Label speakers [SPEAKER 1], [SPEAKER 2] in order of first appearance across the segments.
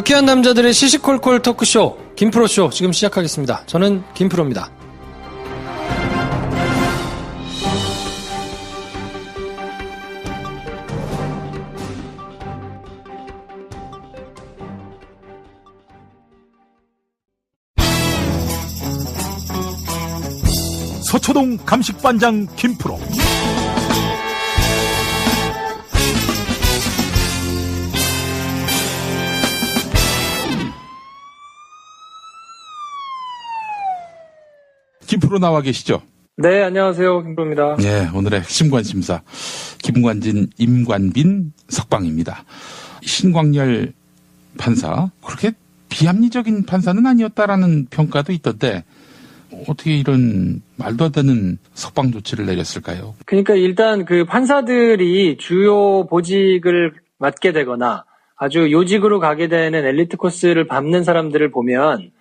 [SPEAKER 1] 유쾌한 남자들의 시시콜콜 토크쇼 김프로쇼 지금 시작하겠습니다. 저는 김프로입니다.
[SPEAKER 2] 서초동 감식반장 김프로. 김프로 나와 계시죠?
[SPEAKER 1] 네, 안녕하세요. 김프로입니다.
[SPEAKER 2] 네, 오늘의 핵심 관심사 김관진, 임관빈 석방입니다. 신광열 판사, 그렇게 비합리적인 판사는 아니었다라는 평가도 있던데 어떻게 이런 말도 안 되는 석방 조치를 내렸을까요?
[SPEAKER 1] 그러니까 일단 그 판사들이 주요 보직을 맡게 되거나 아주 요직으로 가게 되는 엘리트 코스를 밟는 사람들을 보면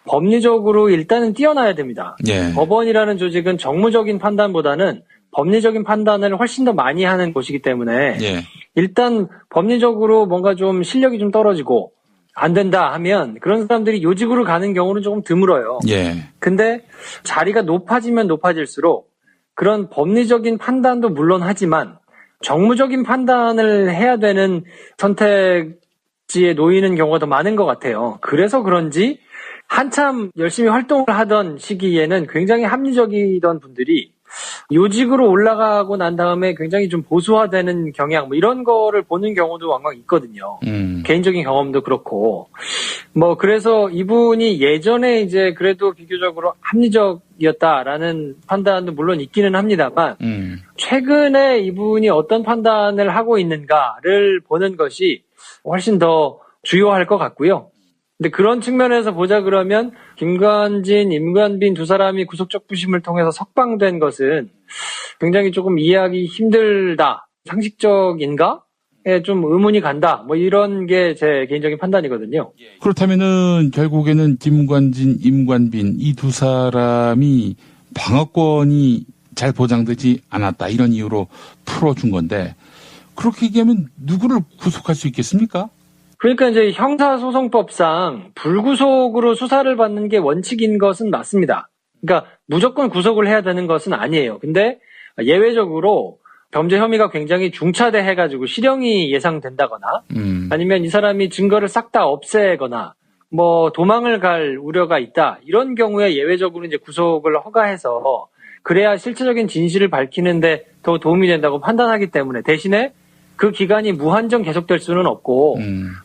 [SPEAKER 1] 법리적으로 일단은 뛰어나야 됩니다.
[SPEAKER 2] 예.
[SPEAKER 1] 법원이라는 조직은 정무적인 판단보다는 법리적인 판단을 훨씬 더 많이 하는 곳이기 때문에
[SPEAKER 2] 예.
[SPEAKER 1] 일단 법리적으로 뭔가 좀 실력이 좀 떨어지고 안 된다 하면 그런 사람들이 요직으로 가는 경우는 조금 드물어요.
[SPEAKER 2] 예. 근데
[SPEAKER 1] 자리가 높아지면 높아질수록 그런 법리적인 판단도 물론 하지만 정무적인 판단을 해야 되는 선택지에 놓이는 경우가 더 많은 것 같아요. 그래서 그런지 한참 열심히 활동을 하던 시기에는 굉장히 합리적이던 분들이 요직으로 올라가고 난 다음에 굉장히 좀 보수화되는 경향, 뭐 이런 거를 보는 경우도 왕왕 있거든요. 개인적인 경험도 그렇고. 그래서 이분이 예전에 이제 그래도 비교적으로 합리적이었다라는 판단도 물론 있기는 합니다만, 최근에 이분이 어떤 판단을 하고 있는가를 보는 것이 훨씬 더 주요할 것 같고요. 근데 그런 측면에서 보자 그러면 김관진, 임관빈 두 사람이 구속적부심을 통해서 석방된 것은 굉장히 조금 이해하기 힘들다. 상식적인가?에 좀 의문이 간다. 이런 게 제 개인적인 판단이거든요.
[SPEAKER 2] 그렇다면은 결국에는 김관진, 임관빈 이 두 사람이 방어권이 잘 보장되지 않았다. 이런 이유로 풀어준 건데 그렇게 얘기하면 누구를 구속할 수 있겠습니까?
[SPEAKER 1] 그러니까 이제 형사소송법상 불구속으로 수사를 받는 게 원칙인 것은 맞습니다. 그러니까 무조건 구속을 해야 되는 것은 아니에요. 근데 예외적으로 범죄 혐의가 굉장히 중차대해가지고 실형이 예상된다거나 아니면 이 사람이 증거를 싹 다 없애거나 도망을 갈 우려가 있다. 이런 경우에 예외적으로 이제 구속을 허가해서 그래야 실체적인 진실을 밝히는데 더 도움이 된다고 판단하기 때문에 대신에 그 기간이 무한정 계속될 수는 없고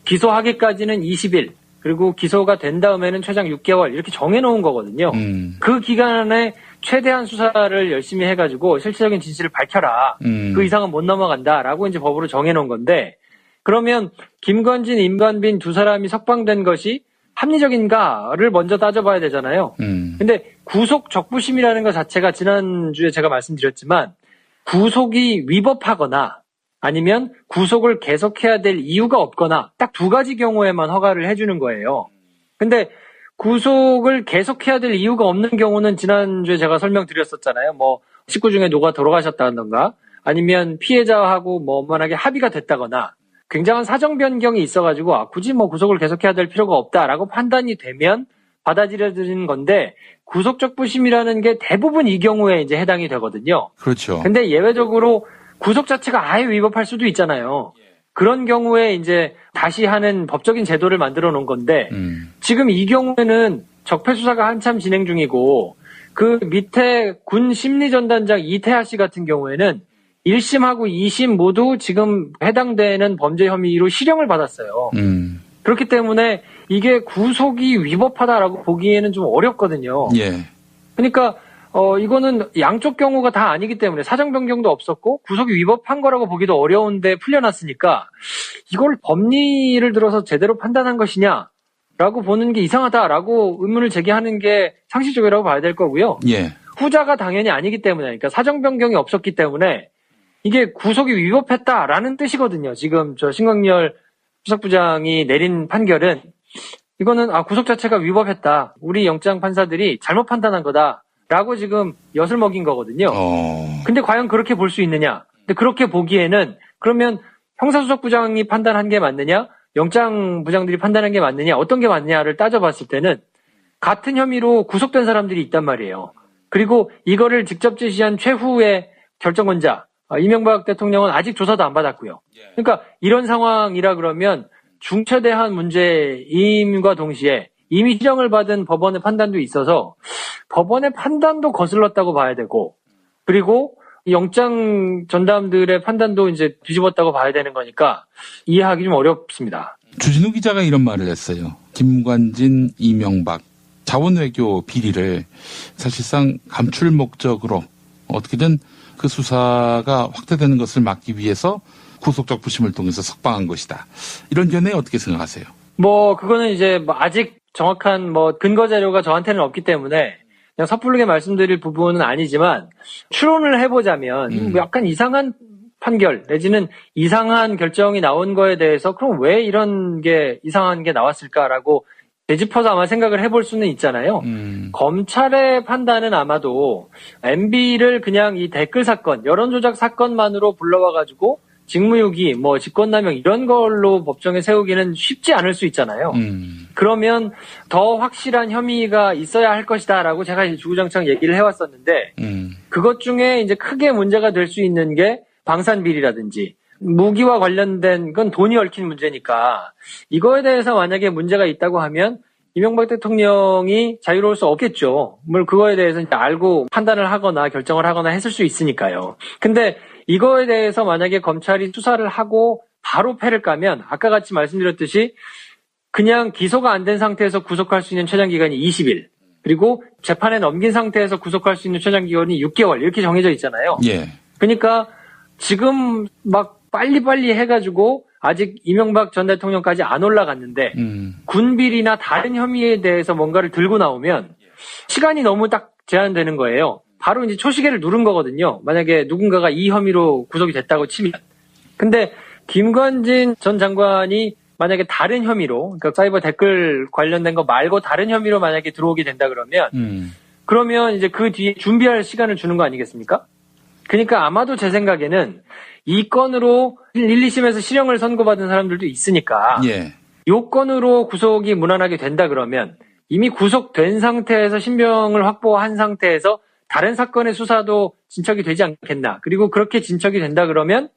[SPEAKER 1] 기소하기까지는 20일 그리고 기소가 된 다음에는 최장 6개월 이렇게 정해놓은 거거든요. 그 기간에 최대한 수사를 열심히 해가지고 실질적인 진실을 밝혀라. 그 이상은 못 넘어간다라고 이제 법으로 정해놓은 건데 그러면 김관진, 임관빈 두 사람이 석방된 것이 합리적인가를 먼저 따져봐야 되잖아요. 근데 구속 적부심이라는 것 자체가 지난주에 제가 말씀드렸지만 구속이 위법하거나 아니면 구속을 계속해야 될 이유가 없거나 딱 두 가지 경우에만 허가를 해주는 거예요. 근데 구속을 계속해야 될 이유가 없는 경우는 지난주에 제가 설명드렸었잖아요. 식구 중에 누가 돌아가셨다던가 아니면 피해자하고 원만하게 합의가 됐다거나 굉장한 사정 변경이 있어가지고 굳이 구속을 계속해야 될 필요가 없다라고 판단이 되면 받아들여지는 건데 구속적부심이라는 게 대부분 이 경우에 이제 해당이 되거든요.
[SPEAKER 2] 그렇죠.
[SPEAKER 1] 근데 예외적으로 구속 자체가 아예 위법할 수도 있잖아요. 그런 경우에 이제 다시 하는 법적인 제도를 만들어 놓은 건데 지금 이 경우에는 적폐 수사가 한참 진행 중이고 그 밑에 군 심리전단장 이태하 씨 같은 경우에는 1심하고 2심 모두 지금 해당되는 범죄 혐의로 실형을 받았어요. 그렇기 때문에 이게 구속이 위법하다라고 보기에는 좀 어렵거든요.
[SPEAKER 2] 예.
[SPEAKER 1] 그러니까 이거는 양쪽 경우가 다 아니기 때문에 사정 변경도 없었고 구속이 위법한 거라고 보기도 어려운데 풀려났으니까 이걸 법리를 들어서 제대로 판단한 것이냐라고 보는 게 이상하다라고 의문을 제기하는 게 상식적이라고 봐야 될 거고요.
[SPEAKER 2] 예.
[SPEAKER 1] 후자가 당연히 아니기 때문에 그러니까 사정 변경이 없었기 때문에 이게 구속이 위법했다라는 뜻이거든요. 지금 저 신광열 수석부장이 내린 판결은 이거는 구속 자체가 위법했다. 우리 영장 판사들이 잘못 판단한 거다. 라고 지금 엿을 먹인 거거든요. 근데 과연 그렇게 볼 수 있느냐? 근데 그렇게 보기에는 그러면 형사수석부장이 판단한 게 맞느냐? 영장 부장들이 판단한 게 맞느냐, 어떤 게 맞느냐를 따져봤을 때는 같은 혐의로 구속된 사람들이 있단 말이에요. 그리고 이거를 직접 지시한 최후의 결정권자 이명박 대통령은 아직 조사도 안 받았고요. 그러니까 이런 상황이라 그러면 중차대한 문제임과 동시에 이미 시정을 받은 법원의 판단도 있어서 법원의 판단도 거슬렀다고 봐야 되고, 그리고 영장 전담들의 판단도 이제 뒤집었다고 봐야 되는 거니까 이해하기 좀 어렵습니다.
[SPEAKER 2] 주진우 기자가 이런 말을 했어요. 김관진, 이명박 자원외교 비리를 사실상 감출 목적으로 어떻게든 그 수사가 확대되는 것을 막기 위해서 구속적 부심을 통해서 석방한 것이다. 이런 견해 어떻게 생각하세요?
[SPEAKER 1] 그거는 이제 아직 정확한 근거 자료가 저한테는 없기 때문에 그냥 섣부르게 말씀드릴 부분은 아니지만 추론을 해보자면 약간 이상한 판결 내지는 이상한 결정이 나온 거에 대해서 그럼 왜 이런 게 이상한 게 나왔을까라고 되짚어서 아마 생각을 해볼 수는 있잖아요. 검찰의 판단은 아마도 MB를 그냥 이 댓글 사건, 여론조작 사건만으로 불러와가지고 직무유기, 직권남용 이런 걸로 법정에 세우기는 쉽지 않을 수 있잖아요. 그러면 더 확실한 혐의가 있어야 할 것이다라고 제가 주구장창 얘기를 해왔었는데 그것 중에 이제 크게 문제가 될 수 있는 게 방산비리라든지 무기와 관련된 건 돈이 얽힌 문제니까 이거에 대해서 만약에 문제가 있다고 하면 이명박 대통령이 자유로울 수 없겠죠. 물론 그거에 대해서 이제 알고 판단을 하거나 결정을 하거나 했을 수 있으니까요. 근데 이거에 대해서 만약에 검찰이 수사를 하고 바로 패를 까면 아까 같이 말씀드렸듯이 그냥 기소가 안 된 상태에서 구속할 수 있는 최장기간이 20일 그리고 재판에 넘긴 상태에서 구속할 수 있는 최장기간이 6개월 이렇게 정해져 있잖아요.
[SPEAKER 2] 예.
[SPEAKER 1] 그러니까 지금 막 빨리빨리 해가지고 아직 이명박 전 대통령까지 안 올라갔는데 군비리나 다른 혐의에 대해서 뭔가를 들고 나오면 시간이 너무 딱 제한되는 거예요. 바로 이제 초시계를 누른 거거든요. 만약에 누군가가 이 혐의로 구속이 됐다고 치면. 근데 김관진 전 장관이 만약에 다른 혐의로, 그러니까 사이버 댓글 관련된 거 말고 다른 혐의로 만약에 들어오게 된다 그러면 이제 그 뒤에 준비할 시간을 주는 거 아니겠습니까? 그러니까 아마도 제 생각에는 이 건으로 1, 2심에서 실형을 선고받은 사람들도 있으니까
[SPEAKER 2] 예.
[SPEAKER 1] 이 건으로 구속이 무난하게 된다 그러면 이미 구속된 상태에서 신병을 확보한 상태에서 다른 사건의 수사도 진척이 되지 않겠나. 그리고 그렇게 진척이 된다 그러면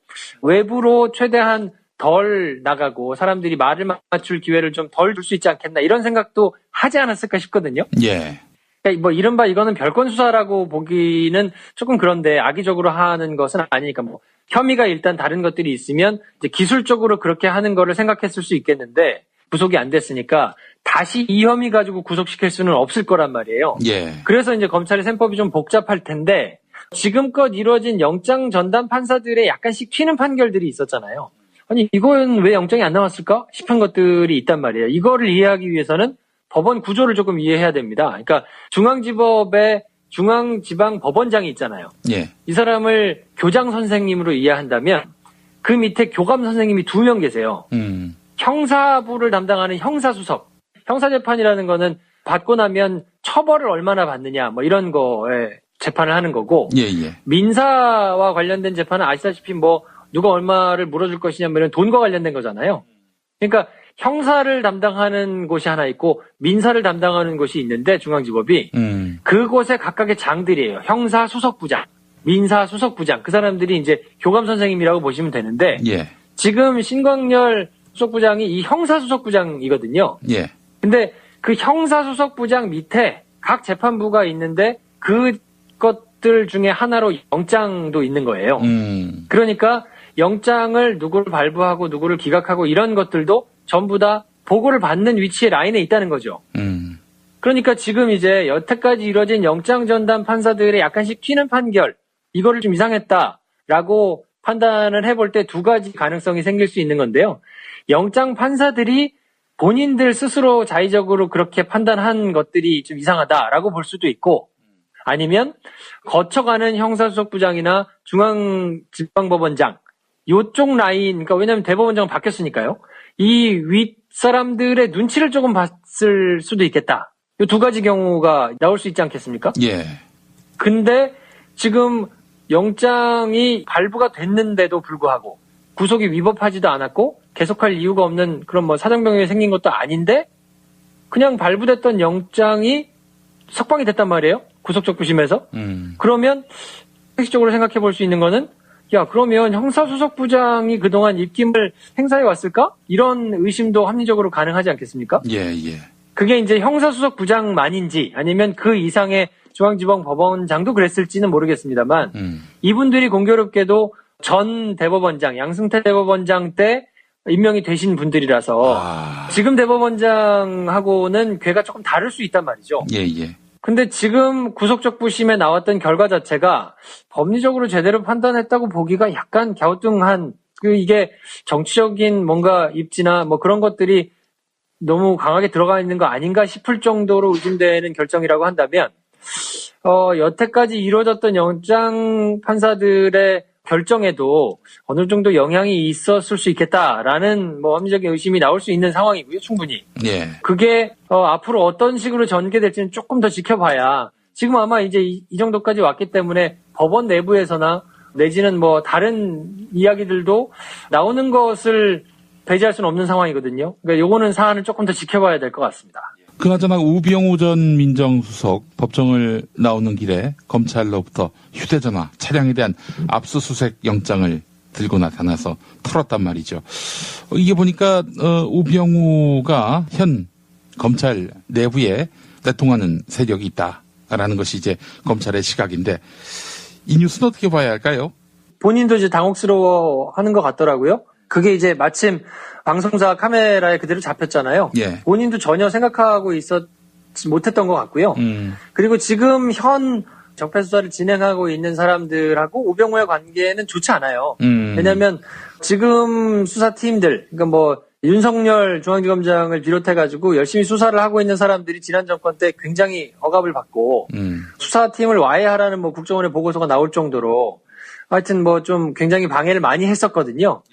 [SPEAKER 1] 외부로 최대한 덜 나가고 사람들이 말을 맞출 기회를 좀 덜 줄 수 있지 않겠나. 이런 생각도 하지 않았을까 싶거든요.
[SPEAKER 2] 예.
[SPEAKER 1] 그러니까 이른바 이거는 별건 수사라고 보기는 조금 그런데 악의적으로 하는 것은 아니니까 혐의가 일단 다른 것들이 있으면 이제 기술적으로 그렇게 하는 거를 생각했을 수 있겠는데 구속이 안 됐으니까 다시 이 혐의 가지고 구속시킬 수는 없을 거란 말이에요.
[SPEAKER 2] 예.
[SPEAKER 1] 그래서 이제 검찰의 셈법이 좀 복잡할 텐데 지금껏 이루어진 영장 전담 판사들의 약간씩 튀는 판결들이 있었잖아요. 아니 이건 왜 영장이 안 나왔을까 싶은 것들이 있단 말이에요. 이거를 이해하기 위해서는 법원 구조를 조금 이해해야 됩니다. 그러니까 중앙지법의 중앙지방법원장이 있잖아요.
[SPEAKER 2] 예.
[SPEAKER 1] 이 사람을 교장 선생님으로 이해한다면 그 밑에 교감 선생님이 2명 계세요. 형사부를 담당하는 형사수석. 형사재판이라는 거는 받고 나면 처벌을 얼마나 받느냐 이런 거에 재판을 하는 거고
[SPEAKER 2] 예.
[SPEAKER 1] 민사와 관련된 재판은 아시다시피 누가 얼마를 물어줄 것이냐 이런 돈과 관련된 거잖아요. 그러니까 형사를 담당하는 곳이 하나 있고 민사를 담당하는 곳이 있는데 중앙지법이 그곳에 각각의 장들이에요. 형사 수석부장, 민사 수석부장. 그 사람들이 이제 교감 선생님이라고 보시면 되는데
[SPEAKER 2] 예. 지금
[SPEAKER 1] 신광열 수석부장이 이 형사 수석부장이거든요.
[SPEAKER 2] 예.
[SPEAKER 1] 근데 그 형사 수석부장 밑에 각 재판부가 있는데 그것들 중에 하나로 영장도 있는 거예요. 그러니까 영장을 누구를 발부하고 누구를 기각하고 이런 것들도 전부 다 보고를 받는 위치의 라인에 있다는 거죠. 그러니까 지금 이제 여태까지 이루어진 영장 전담 판사들의 약간씩 튀는 판결, 이거를 좀 이상했다라고 판단을 해볼 때 2가지 가능성이 생길 수 있는 건데요. 영장 판사들이 본인들 스스로 자의적으로 그렇게 판단한 것들이 좀 이상하다라고 볼 수도 있고, 아니면 거쳐가는 형사수석부장이나 중앙지방법원장 요쪽 라인, 그러니까 왜냐하면 대법원장은 바뀌었으니까요. 이 윗사람들의 눈치를 조금 봤을 수도 있겠다. 이 2가지 경우가 나올 수 있지 않겠습니까?
[SPEAKER 2] 예.
[SPEAKER 1] 근데 지금 영장이 발부가 됐는데도 불구하고 구속이 위법하지도 않았고 계속할 이유가 없는 그런 뭐 사정병력이 생긴 것도 아닌데 그냥 발부됐던 영장이 석방이 됐단 말이에요. 구속적 부심에서. 그러면 상식적으로 생각해 볼 수 있는 거는 야 그러면 형사수석부장이 그동안 입김을 행사해 왔을까? 이런 의심도 합리적으로 가능하지 않겠습니까?
[SPEAKER 2] 예.
[SPEAKER 1] 그게 이제 형사수석부장만인지 아니면 그 이상의 중앙지방법원장도 그랬을지는 모르겠습니다만 이분들이 공교롭게도 전 대법원장 양승태 대법원장 때 임명이 되신 분들이라서 지금 대법원장하고는 궤가 조금 다를 수 있단 말이죠.
[SPEAKER 2] 예.
[SPEAKER 1] 근데 지금 구속적 부심에 나왔던 결과 자체가 법리적으로 제대로 판단했다고 보기가 약간 갸우뚱한 이게 정치적인 뭔가 입지나 뭐 그런 것들이 너무 강하게 들어가 있는 거 아닌가 싶을 정도로 의심되는 결정이라고 한다면 여태까지 이루어졌던 영장 판사들의 결정에도 어느 정도 영향이 있었을 수 있겠다라는 뭐 합리적인 의심이 나올 수 있는 상황이고요, 충분히.
[SPEAKER 2] 예.
[SPEAKER 1] 그게 앞으로 어떤 식으로 전개될지는 조금 더 지켜봐야 지금 아마 이제 이 정도까지 왔기 때문에 법원 내부에서나 내지는 뭐 다른 이야기들도 나오는 것을 배제할 수는 없는 상황이거든요. 그러니까 요거는 사안을 조금 더 지켜봐야 될 것 같습니다.
[SPEAKER 2] 그나저나 우병우 전 민정수석 법정을 나오는 길에 검찰로부터 휴대전화 차량에 대한 압수수색 영장을 들고 나타나서 털었단 말이죠. 이게 보니까 우병우가 현 검찰 내부에 내통하는 세력이 있다라는 것이 이제 검찰의 시각인데 이 뉴스는 어떻게 봐야 할까요?
[SPEAKER 1] 본인도 이제 당혹스러워하는 것 같더라고요. 그게 이제 마침 방송사 카메라에 그대로 잡혔잖아요.
[SPEAKER 2] 예.
[SPEAKER 1] 본인도 전혀 생각하고 있었지 못했던 것 같고요. 그리고 지금 현 적폐수사를 진행하고 있는 사람들하고 우병우의 관계는 좋지 않아요. 왜냐하면 지금 수사팀들, 그러니까 뭐 윤석열 중앙지검장을 비롯해가지고 열심히 수사를 하고 있는 사람들이 지난 정권 때 굉장히 억압을 받고 수사팀을 와해하라는 뭐 국정원의 보고서가 나올 정도로 하여튼 뭐 좀 굉장히 방해를 많이 했었거든요.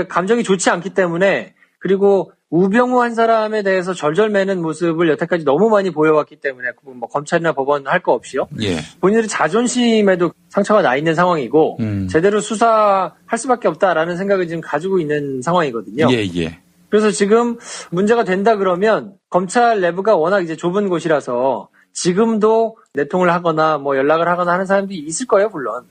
[SPEAKER 1] 감정이 좋지 않기 때문에 그리고 우병우 한 사람에 대해서 절절매는 모습을 여태까지 너무 많이 보여왔기 때문에 뭐 검찰이나 법원 할 거 없이요.
[SPEAKER 2] 예.
[SPEAKER 1] 본인들의 자존심에도 상처가 나 있는 상황이고 제대로 수사할 수밖에 없다라는 생각을 지금 가지고 있는 상황이거든요.
[SPEAKER 2] 예.
[SPEAKER 1] 그래서 지금 문제가 된다 그러면 검찰 내부가 워낙 이제 좁은 곳이라서 지금도 내통을 하거나 뭐 연락을 하거나 하는 사람들이 있을 거예요, 물론.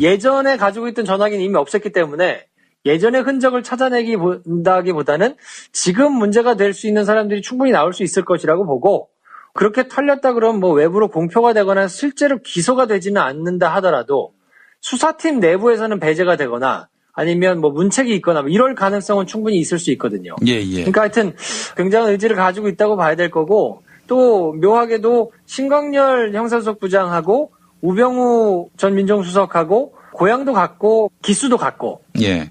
[SPEAKER 1] 예전에 가지고 있던 전화기는 이미 없앴기 때문에 예전의 흔적을 찾아내기 본다기보다는 지금 문제가 될 수 있는 사람들이 충분히 나올 수 있을 것이라고 보고 그렇게 털렸다 그러면 뭐 외부로 공표가 되거나 실제로 기소가 되지는 않는다 하더라도 수사팀 내부에서는 배제가 되거나 아니면 뭐 문책이 있거나 뭐 이럴 가능성은 충분히 있을 수 있거든요.
[SPEAKER 2] 예.
[SPEAKER 1] 그러니까 하여튼 굉장한 의지를 가지고 있다고 봐야 될 거고 또 묘하게도 신광열 형사수석부장하고 우병우 전 민정수석하고 고향도 같고 기수도 같고
[SPEAKER 2] 예.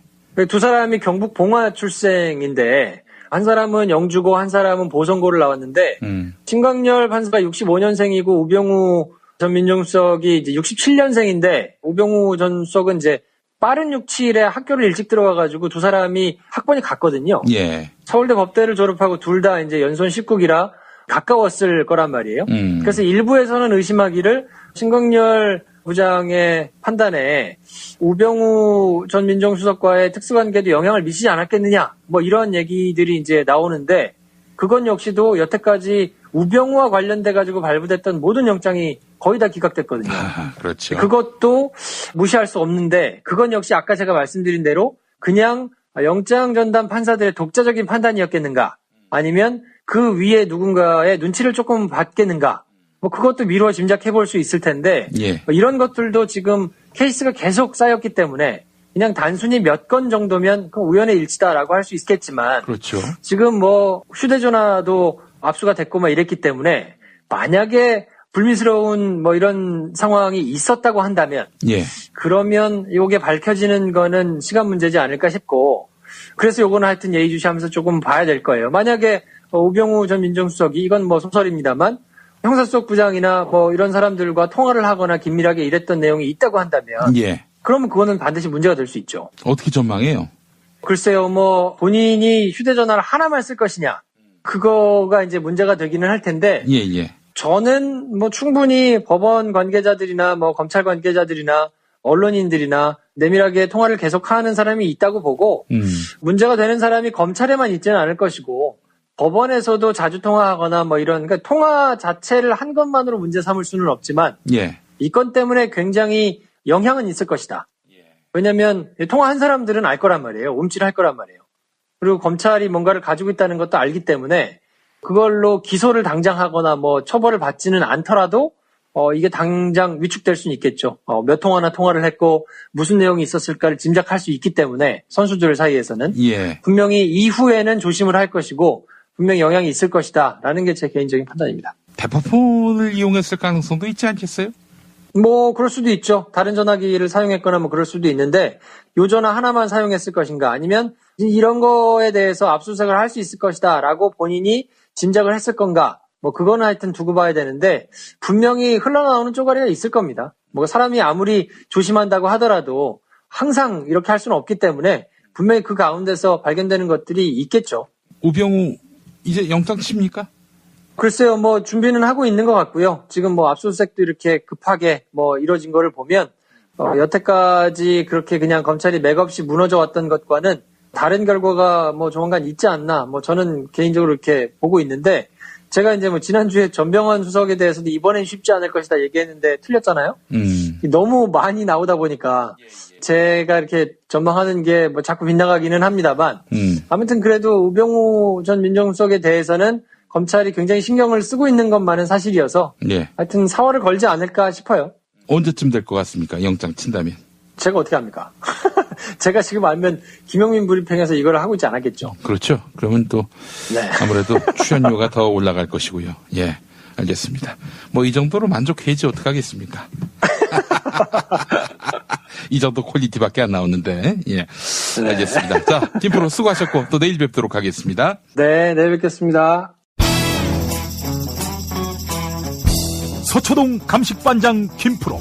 [SPEAKER 1] 두 사람이 경북 봉화 출생인데 한 사람은 영주고 한 사람은 보성고를 나왔는데 신광열 판사가 65년생이고 우병우 전 민정수석이 이제 67년생인데 우병우 전 수석은 이제 빠른 67에 학교를 일찍 들어가가지고 두 사람이 학번이 같거든요.
[SPEAKER 2] 예.
[SPEAKER 1] 서울대 법대를 졸업하고 둘 다 이제 연손 19기라 가까웠을 거란 말이에요. 그래서 일부에서는 의심하기를 신광열 부장의 판단에 우병우 전 민정수석과의 특수관계도 영향을 미치지 않았겠느냐 뭐 이런 얘기들이 이제 나오는데 그건 역시도 여태까지 우병우와 관련돼 가지고 발부됐던 모든 영장이 거의 다 기각됐거든요.
[SPEAKER 2] 그렇죠.
[SPEAKER 1] 그것도 무시할 수 없는데 그건 역시 아까 제가 말씀드린 대로 그냥 영장 전담 판사들의 독자적인 판단이었겠는가 아니면 그 위에 누군가의 눈치를 조금 받겠는가 뭐 그것도 미루어 짐작해 볼 수 있을 텐데
[SPEAKER 2] 예.
[SPEAKER 1] 이런 것들도 지금 케이스가 계속 쌓였기 때문에 그냥 단순히 몇 건 정도면 그 우연의 일치다라고 할 수 있겠지만
[SPEAKER 2] 그렇죠.
[SPEAKER 1] 지금 뭐 휴대전화도 압수가 됐고 막 이랬기 때문에 만약에 불미스러운 뭐 이런 상황이 있었다고 한다면
[SPEAKER 2] 예.
[SPEAKER 1] 그러면 이게 밝혀지는 거는 시간 문제지 않을까 싶고 그래서 요거는 하여튼 예의주시하면서 조금 봐야 될 거예요. 만약에 우병우 전 민정수석이 이건 뭐 소설입니다만 형사수석부장이나 뭐 이런 사람들과 통화를 하거나 긴밀하게 일했던 내용이 있다고 한다면
[SPEAKER 2] 예.
[SPEAKER 1] 그러면 그거는 반드시 문제가 될 수 있죠.
[SPEAKER 2] 어떻게 전망해요?
[SPEAKER 1] 글쎄요, 뭐 본인이 휴대전화를 하나만 쓸 것이냐 그거가 이제 문제가 되기는 할 텐데
[SPEAKER 2] 예.
[SPEAKER 1] 저는 뭐 충분히 법원 관계자들이나 뭐 검찰 관계자들이나 언론인들이나 내밀하게 통화를 계속하는 사람이 있다고 보고 문제가 되는 사람이 검찰에만 있지는 않을 것이고 법원에서도 자주 통화하거나 뭐 이런 그러니까 통화 자체를 한 것만으로 문제 삼을 수는 없지만
[SPEAKER 2] 예.
[SPEAKER 1] 이 건 때문에 굉장히 영향은 있을 것이다. 왜냐하면 통화한 사람들은 알 거란 말이에요. 움찔할 거란 말이에요. 그리고 검찰이 뭔가를 가지고 있다는 것도 알기 때문에 그걸로 기소를 당장 하거나 뭐 처벌을 받지는 않더라도 이게 당장 위축될 수는 있겠죠. 몇 통화나 통화를 했고 무슨 내용이 있었을까를 짐작할 수 있기 때문에 선수들 사이에서는
[SPEAKER 2] 예.
[SPEAKER 1] 분명히 이후에는 조심을 할 것이고 분명히 영향이 있을 것이다 라는 게 제 개인적인 판단입니다.
[SPEAKER 2] 대포폰을 이용했을 가능성도 있지 않겠어요?
[SPEAKER 1] 뭐 그럴 수도 있죠. 다른 전화기를 사용했거나 뭐 그럴 수도 있는데 요 전화 하나만 사용했을 것인가 아니면 이런 거에 대해서 압수수색을 할 수 있을 것이다 라고 본인이 짐작을 했을 건가 뭐 그거는 하여튼 두고 봐야 되는데 분명히 흘러나오는 쪼가리가 있을 겁니다. 뭐 사람이 아무리 조심한다고 하더라도 항상 이렇게 할 수는 없기 때문에 분명히 그 가운데서 발견되는 것들이 있겠죠.
[SPEAKER 2] 우병우 이제 영장 칩니까?
[SPEAKER 1] 글쎄요, 뭐 준비는 하고 있는 것 같고요. 지금 뭐 압수수색도 이렇게 급하게 뭐 이뤄진 거를 보면 여태까지 그렇게 그냥 검찰이 맥없이 무너져 왔던 것과는 다른 결과가 뭐 조만간 있지 않나. 뭐 저는 개인적으로 이렇게 보고 있는데 제가 이제 뭐 지난주에 전병헌 수석에 대해서도 이번엔 쉽지 않을 것이다 얘기했는데 틀렸잖아요. 너무 많이 나오다 보니까 제가 이렇게 전망하는 게 뭐 자꾸 빗나가기는 합니다만 아무튼 그래도 우병우 전 민정수석에 대해서는 검찰이 굉장히 신경을 쓰고 있는 것만은 사실이어서
[SPEAKER 2] 예.
[SPEAKER 1] 하여튼 사활을 걸지 않을까 싶어요.
[SPEAKER 2] 언제쯤 될 것 같습니까? 영장 친다면.
[SPEAKER 1] 제가 어떻게 합니까? 제가 지금 알면 김용민 브리핑에서 이걸 하고 있지 않았겠죠.
[SPEAKER 2] 그렇죠. 그러면 또
[SPEAKER 1] 네.
[SPEAKER 2] 아무래도 출연료가 더 올라갈 것이고요. 예, 알겠습니다. 뭐 이 정도로 만족해야지 어떡하겠습니까? 이 정도 퀄리티밖에 안 나오는데. 예,
[SPEAKER 1] 네.
[SPEAKER 2] 알겠습니다. 자, 김프로 수고하셨고 또 내일 뵙도록 하겠습니다.
[SPEAKER 1] 네, 내일 뵙겠습니다.
[SPEAKER 3] 서초동 감식반장 김프로.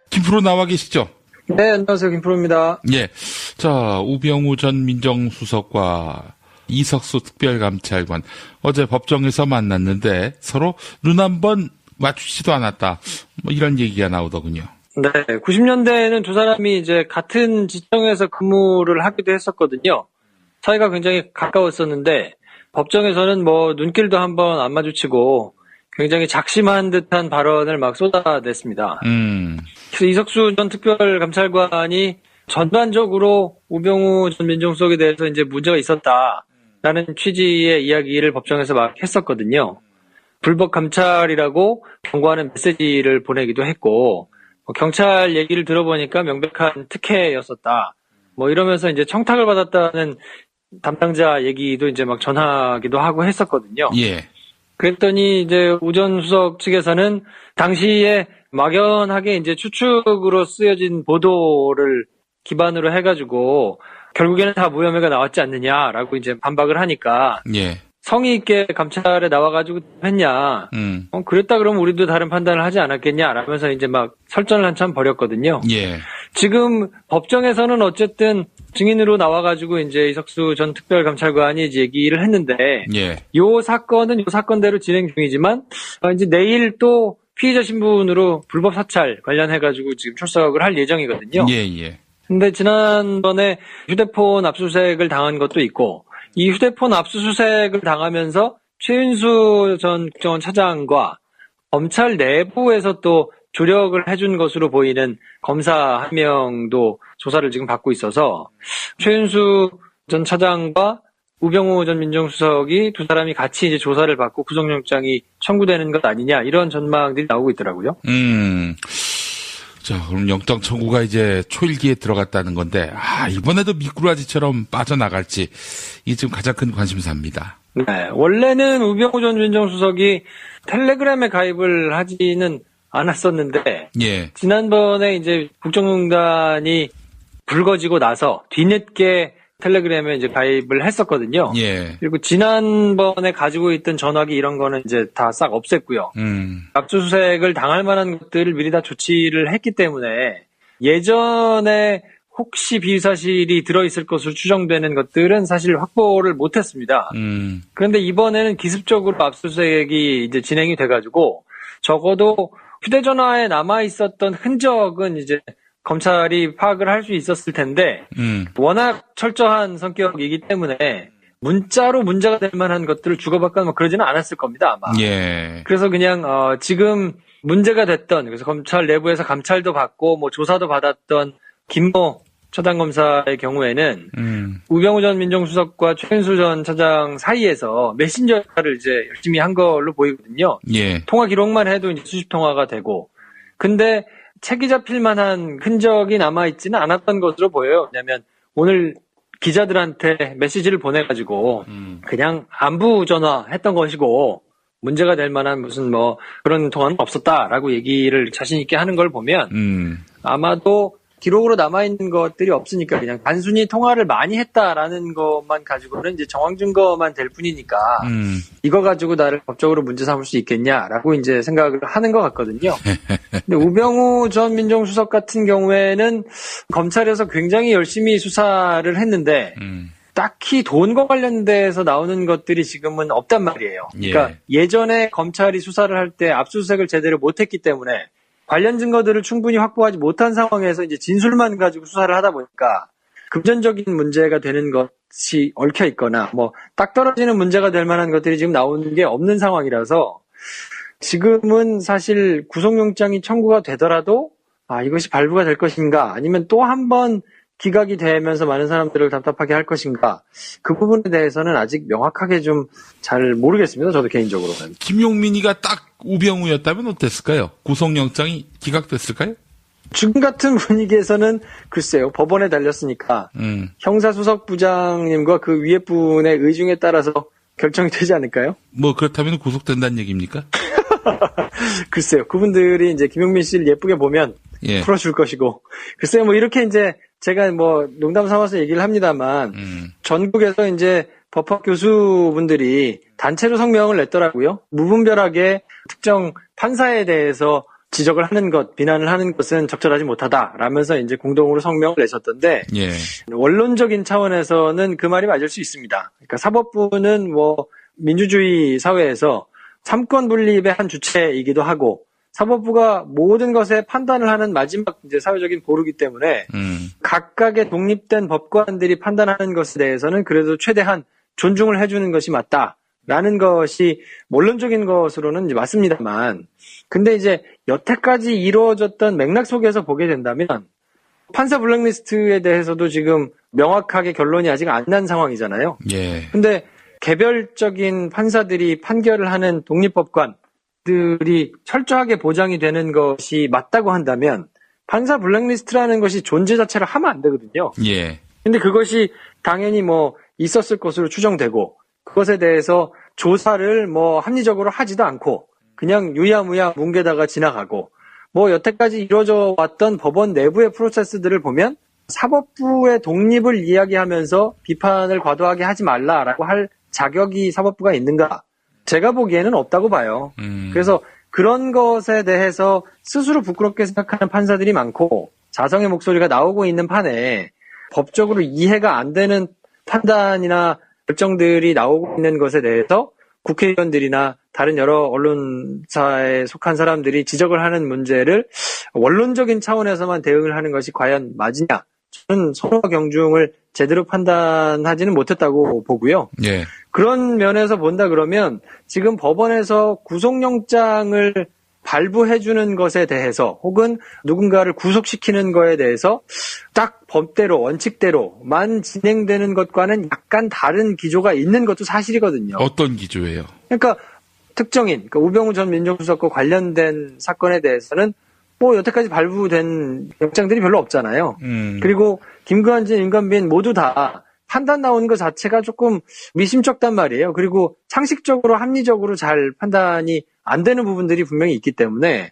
[SPEAKER 2] 김프로 나와 계시죠?
[SPEAKER 1] 네, 안녕하세요. 김프로입니다.
[SPEAKER 2] 예. 자, 우병우 전 민정수석과 이석수 특별감찰관 어제 법정에서 만났는데 서로 눈 한번 맞추지도 않았다. 뭐 이런 얘기가 나오더군요.
[SPEAKER 1] 네, 90년대에는 두 사람이 이제 같은 지청에서 근무를 하기도 했었거든요. 사이가 굉장히 가까웠었는데 법정에서는 뭐 눈길도 한번 안 마주치고 굉장히 작심한 듯한 발언을 막 쏟아냈습니다. 그래서 이석수 전 특별감찰관이 전반적으로 우병우 전 민정수석에 대해서 이제 문제가 있었다라는 취지의 이야기를 법정에서 막 했었거든요. 불법 감찰이라고 경고하는 메시지를 보내기도 했고, 경찰 얘기를 들어보니까 명백한 특혜였었다. 뭐 이러면서 이제 청탁을 받았다는 담당자 얘기도 이제 막 전하기도 하고 했었거든요.
[SPEAKER 2] 예.
[SPEAKER 1] 그랬더니 이제 우 전 수석 측에서는 당시에 막연하게 이제 추측으로 쓰여진 보도를 기반으로 해가지고 결국에는 다 무혐의가 나왔지 않느냐라고 이제 반박을 하니까
[SPEAKER 2] 예.
[SPEAKER 1] 성의 있게 감찰에 나와가지고 했냐. 그랬다 그러면 우리도 다른 판단을 하지 않았겠냐 라면서 이제 막 설전을 한참 벌였거든요.
[SPEAKER 2] 예.
[SPEAKER 1] 지금 법정에서는 어쨌든 증인으로 나와가지고 이제 이석수 전 특별감찰관이 이제 얘기를 했는데,
[SPEAKER 2] 예.
[SPEAKER 1] 요 사건은 요 사건대로 진행 중이지만, 이제 내일 또 피의자 신분으로 불법 사찰 관련해가지고 지금 출석을 할 예정이거든요.
[SPEAKER 2] 예, 예.
[SPEAKER 1] 근데 지난번에 휴대폰 압수수색을 당한 것도 있고, 이 휴대폰 압수수색을 당하면서 최윤수 전 국정원 차장과 검찰 내부에서 또 조력을 해준 것으로 보이는 검사 한 명도 조사를 지금 받고 있어서 최윤수 전 차장과 우병우 전 민정수석이 두 사람이 같이 이제 조사를 받고 구속영장이 청구되는 것 아니냐 이런 전망들이 나오고 있더라고요.
[SPEAKER 2] 자, 그럼 영장 청구가 이제 초일기에 들어갔다는 건데, 이번에도 미꾸라지처럼 빠져나갈지, 이게 지금 가장 큰 관심사입니다.
[SPEAKER 1] 네, 원래는 우병우 전 민정수석이 텔레그램에 가입을 하지는 않았었는데,
[SPEAKER 2] 예.
[SPEAKER 1] 지난번에 이제 국정농단이 불거지고 나서 뒤늦게 텔레그램에 이제 가입을 했었거든요.
[SPEAKER 2] 예.
[SPEAKER 1] 그리고 지난번에 가지고 있던 전화기 이런 거는 이제 다 싹 없앴고요. 압수수색을 당할 만한 것들을 미리 다 조치를 했기 때문에 예전에 혹시 비위 사실이 들어있을 것으로 추정되는 것들은 사실 확보를 못했습니다. 그런데 이번에는 기습적으로 압수수색이 이제 진행이 돼가지고 적어도 휴대전화에 남아 있었던 흔적은 이제 검찰이 파악을 할 수 있었을 텐데 워낙 철저한 성격이기 때문에 문자로 문제가 될 만한 것들을 주고받거나 그러지는 않았을 겁니다, 아마.
[SPEAKER 2] 예.
[SPEAKER 1] 그래서 그냥 지금 문제가 됐던, 그래서 검찰 내부에서 감찰도 받고 뭐 조사도 받았던 김모 처장검사의 경우에는 우병우 전 민정수석과 최은수 전 차장 사이에서 메신저 역할을 이제 열심히 한 걸로 보이거든요.
[SPEAKER 2] 예.
[SPEAKER 1] 통화 기록만 해도 이제 수십 통화가 되고, 근데 책이 잡힐 만한 흔적이 남아있지는 않았던 것으로 보여요. 왜냐하면 오늘 기자들한테 메시지를 보내가지고 그냥 안부 전화했던 것이고 문제가 될 만한 무슨 뭐 그런 통화는 없었다라고 얘기를 자신 있게 하는 걸 보면 아마도 기록으로 남아있는 것들이 없으니까 그냥 단순히 통화를 많이 했다라는 것만 가지고는 이제 정황 증거만 될 뿐이니까 이거 가지고 나를 법적으로 문제 삼을 수 있겠냐라고 이제 생각을 하는 것 같거든요. 근데 우병우 전 민정수석 같은 경우에는 검찰에서 굉장히 열심히 수사를 했는데 딱히 돈과 관련돼서 나오는 것들이 지금은 없단 말이에요. 그러니까 예전에 검찰이 수사를 할 때 압수수색을 제대로 못했기 때문에 관련 증거들을 충분히 확보하지 못한 상황에서 이제 진술만 가지고 수사를 하다 보니까 금전적인 문제가 되는 것이 얽혀 있거나 뭐 딱 떨어지는 문제가 될 만한 것들이 지금 나오는 게 없는 상황이라서 지금은 사실 구속영장이 청구가 되더라도 이것이 발부가 될 것인가 아니면 또 한 번 기각이 되면서 많은 사람들을 답답하게 할 것인가 그 부분에 대해서는 아직 명확하게 좀 잘 모르겠습니다. 저도 개인적으로는.
[SPEAKER 2] 김용민이가 딱 우병우였다면 어땠을까요? 구속영장이 기각됐을까요?
[SPEAKER 1] 지금 같은 분위기에서는 글쎄요. 법원에 달렸으니까 형사수석부장님과 그 위에 분의 의중에 따라서 결정이 되지 않을까요?
[SPEAKER 2] 뭐 그렇다면 구속된다는 얘기입니까?
[SPEAKER 1] 글쎄요. 그분들이 이제 김용민 씨를 예쁘게 보면 풀어줄 것이고 글쎄요. 뭐 이렇게 이제 제가 뭐 농담 삼아서 얘기를 합니다만 전국에서 이제 법학 교수분들이 단체로 성명을 냈더라고요. 무분별하게 특정 판사에 대해서 지적을 하는 것, 비난을 하는 것은 적절하지 못하다라면서 이제 공동으로 성명을 내셨던데 원론적인 차원에서는 그 말이 맞을 수 있습니다. 그러니까 사법부는 뭐 민주주의 사회에서 삼권 분립의 한 주체이기도 하고 사법부가 모든 것에 판단을 하는 마지막 이제 사회적인 보루기 때문에 각각의 독립된 법관들이 판단하는 것에 대해서는 그래도 최대한 존중을 해주는 것이 맞다라는 것이 원론적인 것으로는 이제 맞습니다만, 근데 이제 여태까지 이루어졌던 맥락 속에서 보게 된다면 판사 블랙리스트에 대해서도 지금 명확하게 결론이 아직 안 난 상황이잖아요. 근데 개별적인 판사들이 판결을 하는 독립법관들이 철저하게 보장이 되는 것이 맞다고 한다면 판사 블랙리스트라는 것이 존재 자체를 하면 안 되거든요. 근데 그것이 당연히 뭐 있었을 것으로 추정되고 그것에 대해서 조사를 뭐 합리적으로 하지도 않고 그냥 유야무야 뭉개다가 지나가고 뭐 여태까지 이루어져 왔던 법원 내부의 프로세스들을 보면 사법부의 독립을 이야기하면서 비판을 과도하게 하지 말라라고 할 자격이 사법부가 있는가? 제가 보기에는 없다고 봐요. 그래서 그런 것에 대해서 스스로 부끄럽게 생각하는 판사들이 많고 자성의 목소리가 나오고 있는 판에 법적으로 이해가 안 되는 판단이나 결정들이 나오고 있는 것에 대해서 국회의원들이나 다른 여러 언론사에 속한 사람들이 지적을 하는 문제를 원론적인 차원에서만 대응을 하는 것이 과연 맞으냐? 저는 선호와 경중을 제대로 판단하지는 못했다고 보고요. 그런 면에서 본다 그러면 지금 법원에서 구속영장을 발부해주는 것에 대해서 혹은 누군가를 구속시키는 거에 대해서 딱 법대로 원칙대로만 진행되는 것과는 약간 다른 기조가 있는 것도 사실이거든요.
[SPEAKER 2] 어떤 기조예요?
[SPEAKER 1] 그러니까 특정인, 그러니까 우병우 전 민정수석과 관련된 사건에 대해서는 뭐 여태까지 발부된 영장들이 별로 없잖아요. 그리고 김관진, 임관빈 모두 다 판단 나오는 것 자체가 조금 미심쩍단 말이에요. 그리고 상식적으로 합리적으로 잘 판단이 안 되는 부분들이 분명히 있기 때문에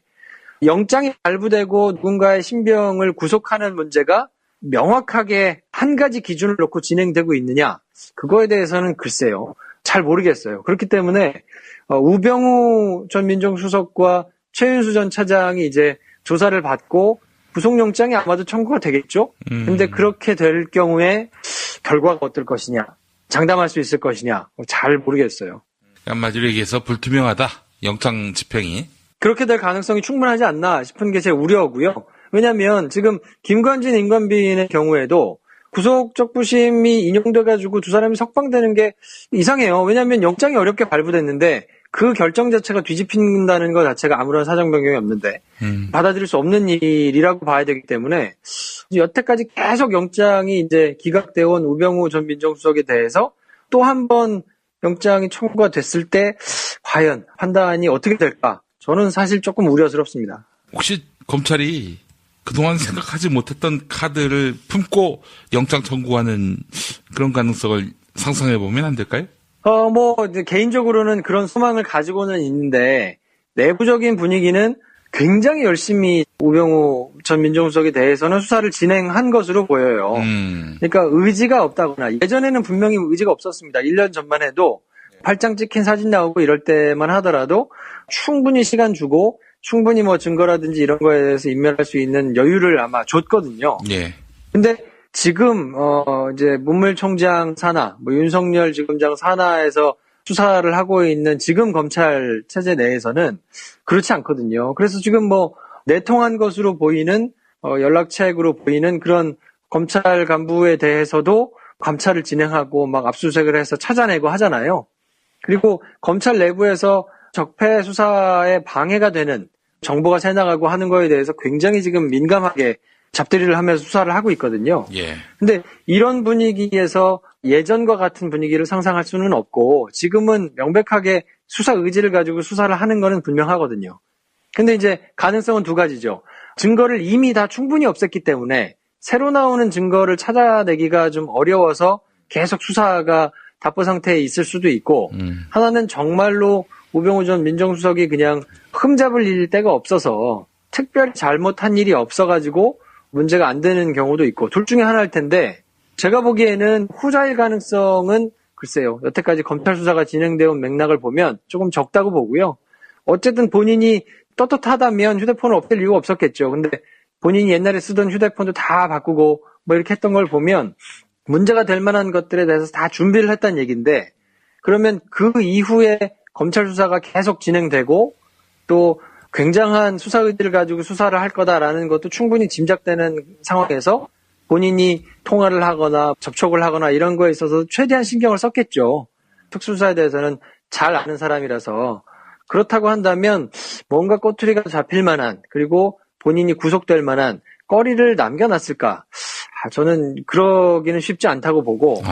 [SPEAKER 1] 영장이 발부되고 누군가의 신병을 구속하는 문제가 명확하게 한 가지 기준을 놓고 진행되고 있느냐, 그거에 대해서는 글쎄요, 잘 모르겠어요. 그렇기 때문에 우병우 전 민정수석과 최윤수 전 차장이 이제 조사를 받고 구속영장이 아마도 청구가 되겠죠. 근데 그렇게 될 경우에 결과가 어떨 것이냐, 장담할 수 있을 것이냐 잘 모르겠어요.
[SPEAKER 2] 한마디로 얘기해서 불투명하다. 영장 집행이.
[SPEAKER 1] 그렇게 될 가능성이 충분하지 않나 싶은 게 제 우려고요. 왜냐하면 지금 김관진, 임관빈의 경우에도 구속적부심이 인용돼가지고 두 사람이 석방되는 게 이상해요. 왜냐하면 영장이 어렵게 발부됐는데 그 결정 자체가 뒤집힌다는 것 자체가 아무런 사정 변경이 없는데 받아들일 수 없는 일이라고 봐야 되기 때문에 여태까지 계속 영장이 이제 기각되어 온 우병우 전 민정수석에 대해서 또 한 번 영장이 청구가 됐을 때 과연 판단이 어떻게 될까? 저는 사실 조금 우려스럽습니다.
[SPEAKER 2] 혹시 검찰이 그동안 생각하지 못했던 카드를 품고 영장 청구하는 그런 가능성을 상상해 보면 안 될까요?
[SPEAKER 1] 이제 개인적으로는 그런 소망을 가지고는 있는데, 내부적인 분위기는 굉장히 열심히 우병우 전 민정수석에 대해서는 수사를 진행한 것으로 보여요. 그러니까 의지가 없다거나, 예전에는 분명히 의지가 없었습니다. 1년 전만 해도 팔짱 찍힌 사진 나오고 이럴 때만 하더라도 충분히 시간 주고, 충분히 뭐 증거라든지 이런 거에 대해서 인멸할 수 있는 여유를 아마 줬거든요.
[SPEAKER 2] 예.
[SPEAKER 1] 근데 지금 이제 문물총장 산하, 윤석열 지검장 산하에서 수사를 하고 있는 지금 검찰 체제 내에서는 그렇지 않거든요. 그래서 지금 내통한 것으로 보이는 연락책으로 보이는 그런 검찰 간부에 대해서도 감찰을 진행하고 막 압수수색을 해서 찾아내고 하잖아요. 그리고 검찰 내부에서 적폐 수사에 방해가 되는 정보가 새나가고 하는 거에 대해서 굉장히 지금 민감하게 잡들이를 하면서 수사를 하고 있거든요.
[SPEAKER 2] 예.
[SPEAKER 1] 근데 이런 분위기에서 예전과 같은 분위기를 상상할 수는 없고 지금은 명백하게 수사 의지를 가지고 수사를 하는 거는 분명하거든요. 근데 이제 가능성은 두 가지죠. 증거를 이미 다 충분히 없앴기 때문에 새로 나오는 증거를 찾아내기가 좀 어려워서 계속 수사가 답보 상태에 있을 수도 있고 하나는 정말로 우병우 전 민정수석이 그냥 흠잡을 일 데가 없어서 특별히 잘못한 일이 없어가지고 문제가 안 되는 경우도 있고 둘 중에 하나일 텐데 제가 보기에는 후자일 가능성은 글쎄요. 여태까지 검찰 수사가 진행되어 온 맥락을 보면 조금 적다고 보고요. 어쨌든 본인이 떳떳하다면 휴대폰을 없앨 이유가 없었겠죠. 근데 본인이 옛날에 쓰던 휴대폰도 다 바꾸고 이렇게 했던 걸 보면 문제가 될 만한 것들에 대해서 다 준비를 했다는 얘기인데 그러면 그 이후에 검찰 수사가 계속 진행되고 또 굉장한 수사 의지를 가지고 수사를 할 거다라는 것도 충분히 짐작되는 상황에서 본인이 통화를 하거나 접촉을 하거나 이런 거에 있어서 최대한 신경을 썼겠죠. 특수수사에 대해서는 잘 아는 사람이라서 그렇다고 한다면 뭔가 꼬투리가 잡힐 만한 그리고 본인이 구속될 만한 거리를 남겨놨을까? 저는 그러기는 쉽지 않다고 보고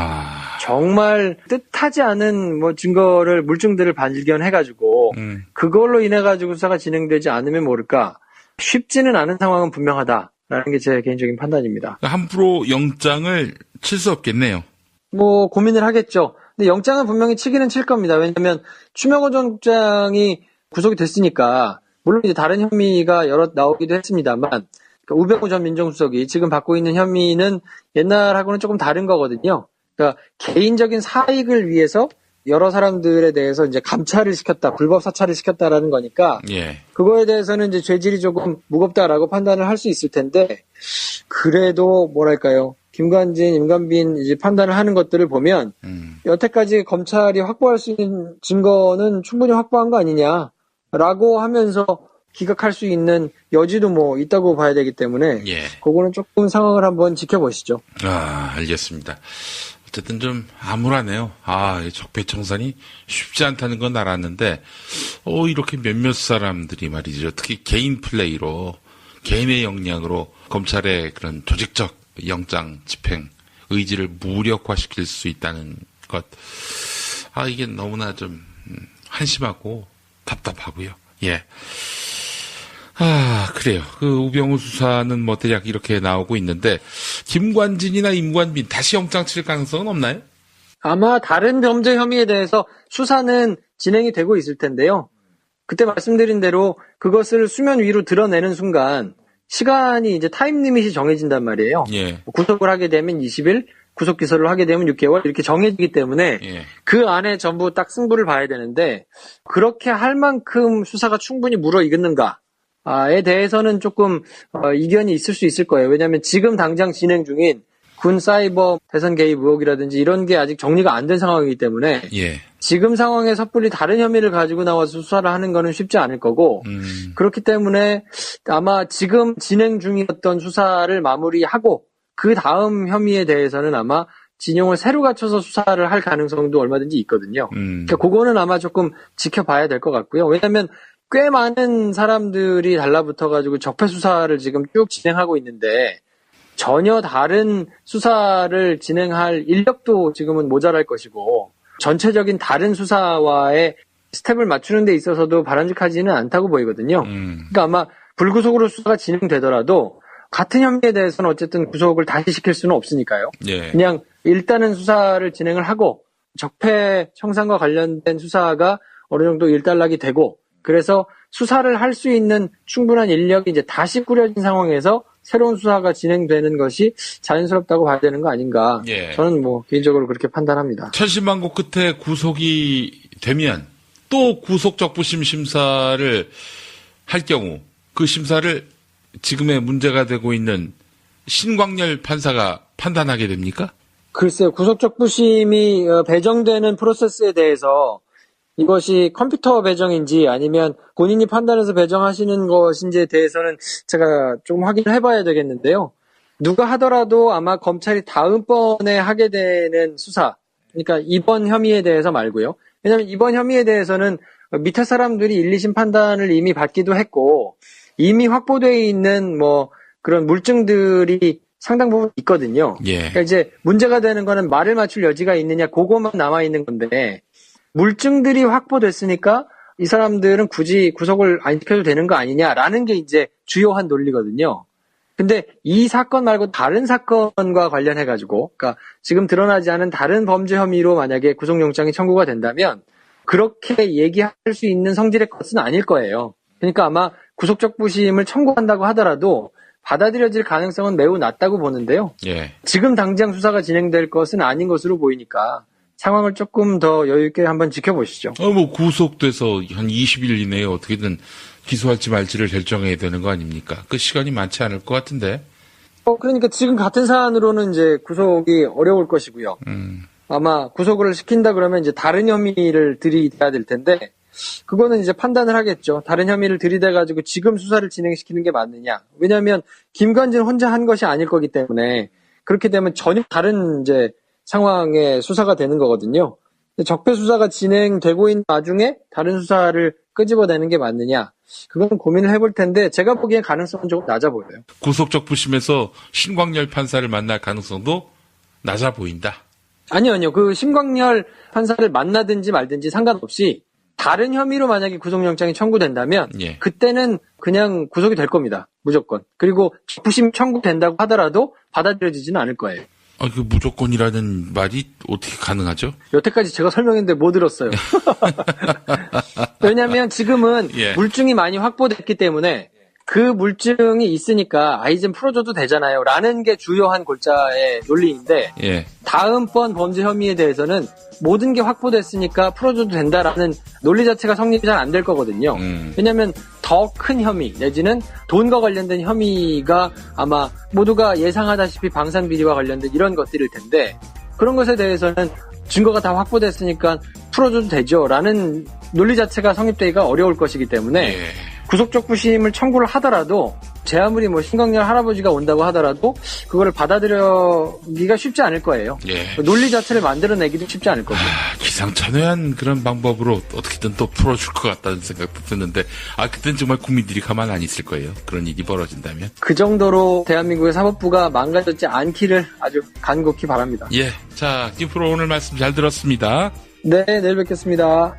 [SPEAKER 1] 정말 뜻하지 않은 증거를 물증들을 발견해가지고 그걸로 인해가지고 수사가 진행되지 않으면 모를까 쉽지는 않은 상황은 분명하다라는 게 제 개인적인 판단입니다.
[SPEAKER 2] 함부로 영장을 칠 수 없겠네요.
[SPEAKER 1] 고민을 하겠죠. 근데 영장은 분명히 치기는 칠 겁니다. 왜냐하면 추명호 전 국장이 구속이 됐으니까 물론 이제 다른 혐의가 여러 나오기도 했습니다만 우병우 전 민정수석이 지금 받고 있는 혐의는 옛날하고는 조금 다른 거거든요. 그러니까 개인적인 사익을 위해서 여러 사람들에 대해서 이제 감찰을 시켰다, 불법 사찰을 시켰다라는 거니까
[SPEAKER 2] 예.
[SPEAKER 1] 그거에 대해서는 이제 죄질이 조금 무겁다라고 판단을 할 수 있을 텐데 그래도 뭐랄까요? 김관진, 임관빈 이제 판단을 하는 것들을 보면 여태까지 검찰이 확보할 수 있는 증거는 충분히 확보한 거 아니냐라고 하면서 기각할 수 있는 여지도 있다고 봐야 되기 때문에 그거는 조금 상황을 한번 지켜보시죠.
[SPEAKER 2] 알겠습니다. 어쨌든 좀 암울하네요. 적폐청산이 쉽지 않다는 건 알았는데 이렇게 몇몇 사람들이 말이죠. 특히 개인 플레이로 개인의 역량으로 검찰의 그런 조직적 영장 집행 의지를 무력화시킬 수 있다는 것. 이게 너무나 좀 한심하고 답답하고요. 예. 그래요. 그 우병우 수사는 대략 이렇게 나오고 있는데 김관진이나 임관빈 다시 영장 칠 가능성은 없나요?
[SPEAKER 1] 아마 다른 범죄 혐의에 대해서 수사는 진행이 되고 있을 텐데요. 그때 말씀드린 대로 그것을 수면 위로 드러내는 순간 시간이 이제 타임 리밋이 정해진단 말이에요.
[SPEAKER 2] 예.
[SPEAKER 1] 구속을 하게 되면 20일, 구속 기소를 하게 되면 6개월 이렇게 정해지기 때문에 그 안에 전부 딱 승부를 봐야 되는데 그렇게 할 만큼 수사가 충분히 무르익었는가? 대해서는 조금 이견이 있을 수 있을 거예요. 왜냐하면 지금 당장 진행 중인 군 사이버 대선 개입 의혹이라든지 이런 게 아직 정리가 안 된 상황이기 때문에
[SPEAKER 2] 예.
[SPEAKER 1] 지금 상황에 섣불리 다른 혐의를 가지고 나와서 수사를 하는 거는 쉽지 않을 거고 그렇기 때문에 아마 지금 진행 중이었던 수사를 마무리하고 그 다음 혐의에 대해서는 아마 진용을 새로 갖춰서 수사를 할 가능성도 얼마든지 있거든요. 그러니까 그거는 아마 조금 지켜봐야 될 것 같고요. 왜냐하면 꽤 많은 사람들이 달라붙어가지고 적폐 수사를 지금 쭉 진행하고 있는데 전혀 다른 수사를 진행할 인력도 지금은 모자랄 것이고 전체적인 다른 수사와의 스텝을 맞추는 데 있어서도 바람직하지는 않다고 보이거든요. 그러니까 아마 불구속으로 수사가 진행되더라도 같은 혐의에 대해서는 어쨌든 구속을 다시 시킬 수는 없으니까요.
[SPEAKER 2] 예.
[SPEAKER 1] 그냥 일단은 수사를 진행을 하고 적폐 청산과 관련된 수사가 어느 정도 일단락이 되고 그래서 수사를 할 수 있는 충분한 인력이 이제 다시 꾸려진 상황에서 새로운 수사가 진행되는 것이 자연스럽다고 봐야 되는 거 아닌가.
[SPEAKER 2] 예.
[SPEAKER 1] 저는 뭐 개인적으로 그렇게 판단합니다.
[SPEAKER 2] 천신만고 끝에 구속이 되면 또 구속적부심 심사를 할 경우 그 심사를 지금의 문제가 되고 있는 신광열 판사가 판단하게 됩니까?
[SPEAKER 1] 글쎄요. 구속적부심이 배정되는 프로세스에 대해서 이것이 컴퓨터 배정인지 아니면 본인이 판단해서 배정하시는 것인지에 대해서는 제가 좀 확인을 해봐야 되겠는데요. 누가 하더라도 아마 검찰이 다음번에 하게 되는 수사, 그러니까 이번 혐의에 대해서 말고요. 왜냐하면 이번 혐의에 대해서는 밑에 사람들이 1, 2심 판단을 이미 받기도 했고 이미 확보되어 있는 뭐 그런 물증들이 상당 부분 있거든요.
[SPEAKER 2] 예.
[SPEAKER 1] 그러니까 이제 문제가 되는 거는 말을 맞출 여지가 있느냐 그거만 남아있는 건데 물증들이 확보됐으니까 이 사람들은 굳이 구속을 안 시켜도 되는 거 아니냐라는 게 이제 주요한 논리거든요. 근데 이 사건 말고 다른 사건과 관련해가지고, 그러니까 지금 드러나지 않은 다른 범죄 혐의로 만약에 구속영장이 청구가 된다면 그렇게 얘기할 수 있는 성질의 것은 아닐 거예요. 그러니까 아마 구속적부심을 청구한다고 하더라도 받아들여질 가능성은 매우 낮다고 보는데요.
[SPEAKER 2] 예.
[SPEAKER 1] 지금 당장 수사가 진행될 것은 아닌 것으로 보이니까 상황을 조금 더 여유 있게 한번 지켜보시죠.
[SPEAKER 2] 뭐 구속돼서 한 20일 이내에 어떻게든 기소할지 말지를 결정해야 되는 거 아닙니까? 그 시간이 많지 않을 것 같은데.
[SPEAKER 1] 그러니까 지금 같은 사안으로는 이제 구속이 어려울 것이고요. 아마 구속을 시킨다 그러면 이제 다른 혐의를 들이대야 될 텐데 그거는 이제 판단을 하겠죠. 다른 혐의를 들이대가지고 지금 수사를 진행시키는 게 맞느냐. 왜냐하면 김관진 혼자 한 것이 아닐 거기 때문에 그렇게 되면 전혀 다른 이제 상황의 수사가 되는 거거든요. 적폐 수사가 진행되고 있는 와중에 다른 수사를 끄집어내는 게 맞느냐. 그건 고민을 해볼 텐데 제가 보기엔 가능성은 조금 낮아 보여요.
[SPEAKER 2] 구속적부심에서 신광열 판사를 만날 가능성도 낮아 보인다.
[SPEAKER 1] 아니요. 그 신광열 판사를 만나든지 말든지 상관없이 다른 혐의로 만약에 구속영장이 청구된다면
[SPEAKER 2] 예.
[SPEAKER 1] 그때는 그냥 구속이 될 겁니다. 무조건. 그리고 적부심 청구된다고 하더라도 받아들여지지는 않을 거예요.
[SPEAKER 2] 그 무조건이라는 말이 어떻게 가능하죠?
[SPEAKER 1] 여태까지 제가 설명했는데 못 들었어요. 왜냐하면 지금은
[SPEAKER 2] 예.
[SPEAKER 1] 물증이 많이 확보됐기 때문에 그 물증이 있으니까 이젠 풀어줘도 되잖아요. 라는 게 주요한 골자의 논리인데
[SPEAKER 2] 예.
[SPEAKER 1] 다음번 범죄 혐의에 대해서는 모든 게 확보됐으니까 풀어줘도 된다라는 논리 자체가 성립이 잘 안 될 거거든요. 왜냐하면 더 큰 혐의 내지는 돈과 관련된 혐의가 아마 모두가 예상하다시피 방산비리와 관련된 이런 것들일 텐데 그런 것에 대해서는 증거가 다 확보됐으니까 풀어줘도 되죠 라는 논리 자체가 성립되기가 어려울 것이기 때문에
[SPEAKER 2] 예.
[SPEAKER 1] 구속적부심을 청구를 하더라도 제 아무리 뭐 신광열 할아버지가 온다고 하더라도 그거를 받아들여기가 쉽지 않을 거예요.
[SPEAKER 2] 예.
[SPEAKER 1] 논리 자체를 만들어내기도 쉽지 않을 거고.
[SPEAKER 2] 기상천외한 그런 방법으로 어떻게든 또 풀어줄 것 같다는 생각도 드는데 그땐 정말 국민들이 가만 안 있을 거예요. 그런 일이 벌어진다면.
[SPEAKER 1] 그 정도로 대한민국의 사법부가 망가졌지 않기를 아주 간곡히 바랍니다.
[SPEAKER 2] 예. 자, 김프로 오늘 말씀 잘 들었습니다.
[SPEAKER 1] 네, 내일 뵙겠습니다.